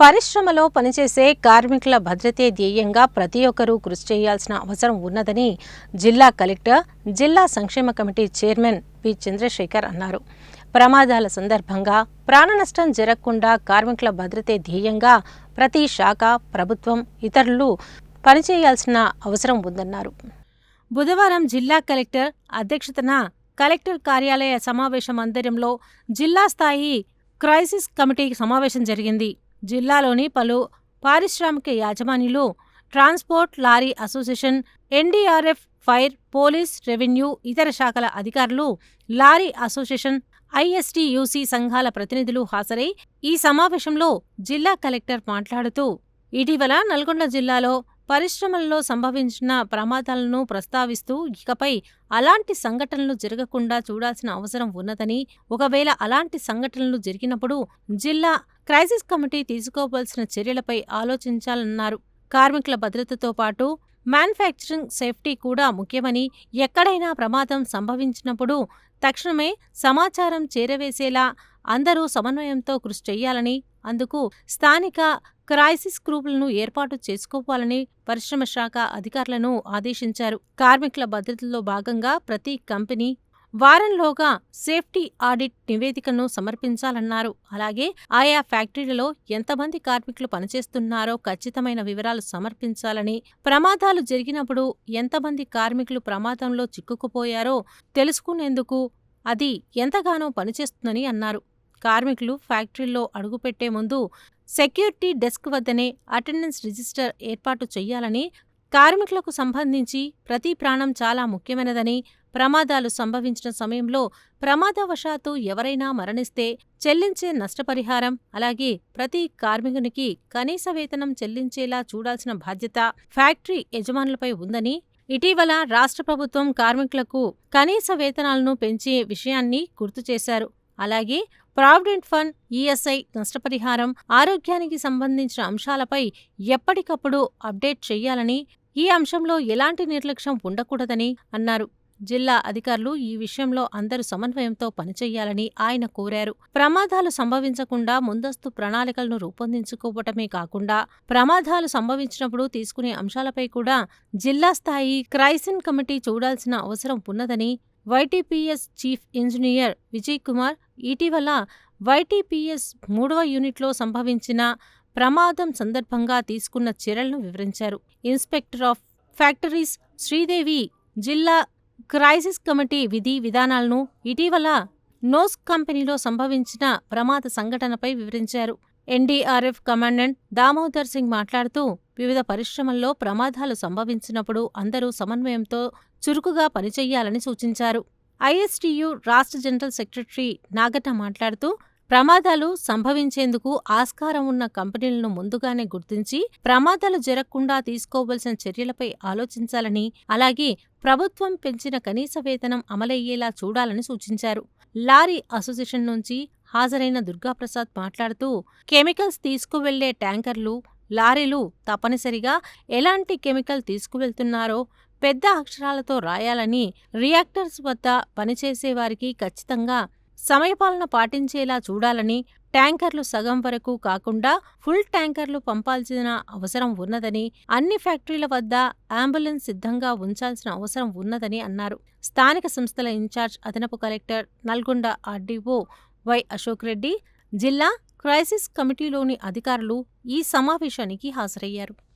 పరిశ్రమలో పనిచేసే కార్మికుల భద్రతే ధ్యేయంగా ప్రతి ఒక్కరూ కృషి చేయాల్సిన అవసరం ఉన్నదని జిల్లా కలెక్టర్, జిల్లా సంక్షేమ కమిటీ చైర్మన్ పి. చంద్రశేఖర్ అన్నారు. ప్రమాదాల సందర్భంగా ప్రాణనష్టం జరగకుండా కార్మికుల భద్రతే ధ్యేయంగా ప్రతి శాఖ, ప్రభుత్వం, ఇతరులు పనిచేయాల్సిన అవసరం ఉందన్నారు. బుధవారం జిల్లా కలెక్టర్ అధ్యక్షతన కలెక్టర్ కార్యాలయ సమావేశ మందిరంలో జిల్లా స్థాయి క్రైసిస్ కమిటీ సమావేశం జరిగింది. జిల్లాలోని పలు పారిశ్రామిక యాజమాన్యాలు, transport lorry association, NDRF, fire, police, revenue, ఇతర శాఖల అధికారులు, లారీ అసోసియేషన్, ఐఎస్టీయూసీ సంఘాల ప్రతినిధులు హాజరై ఈ సమావేశంలో జిల్లా కలెక్టర్ మాట్లాడుతూ, ఇటీవల నల్గొండ జిల్లాలో పరిశ్రమల్లో సంభవించిన ప్రమాదాలను ప్రస్తావిస్తూ ఇకపై అలాంటి సంఘటనలు జరగకుండా చూడాల్సిన అవసరం ఉన్నదని, ఒకవేళ అలాంటి సంఘటనలు జరిగినప్పుడు జిల్లా క్రైసిస్ కమిటీ తీసుకోవాల్సిన చర్యలపై ఆలోచించాలన్నారు. కార్మికుల భద్రతతో పాటు మ్యానుఫ్యాక్చరింగ్ సేఫ్టీ కూడా ముఖ్యమని, ఎక్కడైనా ప్రమాదం సంభవించినప్పుడు తక్షణమే సమాచారం చేరవేసేలా అందరూ సమన్వయంతో కృషి చేయాలని, అందుకు స్థానిక క్రైసిస్ గ్రూపులను ఏర్పాటు చేసుకోవాలని పరిశ్రమ శాఖ అధికారులను ఆదేశించారు. కార్మికుల భద్రతలో భాగంగా ప్రతి కంపెనీ వారంలోగా సేఫ్టీ ఆడిట్ నివేదికను సమర్పించాలన్నారు. అలాగే ఆయా ఫ్యాక్టరీలలో ఎంతమంది కార్మికులు పనిచేస్తున్నారో ఖచ్చితమైన వివరాలు సమర్పించాలని, ప్రమాదాలు జరిగినప్పుడు ఎంతమంది కార్మికులు ప్రమాదంలో చిక్కుకుపోయారో తెలుసుకునేందుకు అది ఎంతగానో పనిచేస్తుందని అన్నారు. కార్మికులు ఫ్యాక్టరీల్లో అడుగుపెట్టే ముందు సెక్యూరిటీ డెస్క్ వద్దనే అటెండెన్స్ రిజిస్టర్ ఏర్పాటు చేయాలని, కార్మికులకు సంబంధించి ప్రతి ప్రాణం చాలా ముఖ్యమైనదని, ప్రమాదాలు సంభవించిన సమయంలో ప్రమాదవశాత్తు ఎవరైనా మరణిస్తే చెల్లించే నష్టపరిహారం, అలాగే ప్రతి కార్మికునికి కనీస వేతనం చెల్లించేలా చూడాల్సిన బాధ్యత ఫ్యాక్టరీ యజమానులపై ఉందని, ఇటీవల రాష్ట్ర ప్రభుత్వం కార్మికులకు కనీస వేతనాలను పెంచే విషయాన్ని గుర్తు చేశారు. అలాగే ప్రావిడెంట్ ఫండ్, ఈఎస్ఐ, నష్టపరిహారం, ఆరోగ్యానికి సంబంధించిన అంశాలపై ఎప్పటికప్పుడు అప్డేట్ చేయాలని, ఈ అంశంలో ఎలాంటి నిర్లక్ష్యం ఉండకూడదని అన్నారు. జిల్లా అధికారులు ఈ విషయంలో అందరూ సమన్వయంతో పనిచేయాలని ఆయన కోరారు. ప్రమాదాలు సంభవించకుండా ముందస్తు ప్రణాళికలను రూపొందించుకోవటమే కాకుండా ప్రమాదాలు సంభవించినప్పుడు తీసుకునే అంశాలపై కూడా జిల్లా స్థాయి క్రైసిస్ కమిటీ చూడాల్సిన అవసరం ఉన్నదని YTPS chief engineer Vijay Kumar ఇటీవల వైటీపీఎస్ 3వ యూనిట్లో సంభవించిన ప్రమాదం సందర్భంగా తీసుకున్న చర్యలను వివరించారు. ఇన్స్పెక్టర్ ఆఫ్ ఫ్యాక్టరీస్ శ్రీదేవి జిల్లా క్రైసిస్ కమిటీ విధి విధానాలను, ఇటీవల నోస్ కంపెనీలో సంభవించిన ప్రమాద సంఘటనపై వివరించారు. ఎన్డీఆర్ఎఫ్ కమాండెంట్ దామోదర్ సింగ్ మాట్లాడుతూ, వివిధ పరిశ్రమల్లో ప్రమాదాలు సంభవించినప్పుడు అందరూ సమన్వయంతో చురుకుగా పనిచేయాలని సూచించారు. ఐఎస్టీయూ రాష్ట్ర జనరల్ సెక్రటరీ నాగన్న మాట్లాడుతూ, ప్రమాదాలు సంభవించేందుకు ఆస్కారం ఉన్న కంపెనీలను ముందుగానే గుర్తించి ప్రమాదాలు జరగకుండా తీసుకోవలసిన చర్యలపై ఆలోచించాలని, అలాగే ప్రభుత్వం పెంచిన కనీస వేతనం అమలయ్యేలా చూడాలని సూచించారు. లారీ అసోసియేషన్ నుంచి హాజరైన దుర్గాప్రసాద్ మాట్లాడుతూ, కెమికల్స్ తీసుకువెళ్లే ట్యాంకర్లు, లారీలు తప్పనిసరిగా ఎలాంటి కెమికల్ తీసుకువెళ్తున్నారో పెద్ద అక్షరాలతో రాయాలని, రియాక్టర్స్ వద్ద పనిచేసేవారికి ఖచ్చితంగా సమయపాలన పాటించేలా చూడాలని, ట్యాంకర్లు సగం వరకు కాకుండా ఫుల్ ట్యాంకర్లు పంపాల్సిన అవసరం ఉన్నదని, అన్ని ఫ్యాక్టరీల వద్ద అంబులెన్స్ సిద్ధంగా ఉంచాల్సిన అవసరం ఉన్నదని అన్నారు. స్థానిక సంస్థల ఇన్ఛార్జ్ అదనపు collector Nalgonda RDO why. Ashok Reddy, జిల్లా క్రైసిస్ కమిటీలోని అధికారులు ఈ సమావేశానికి హాజరయ్యారు.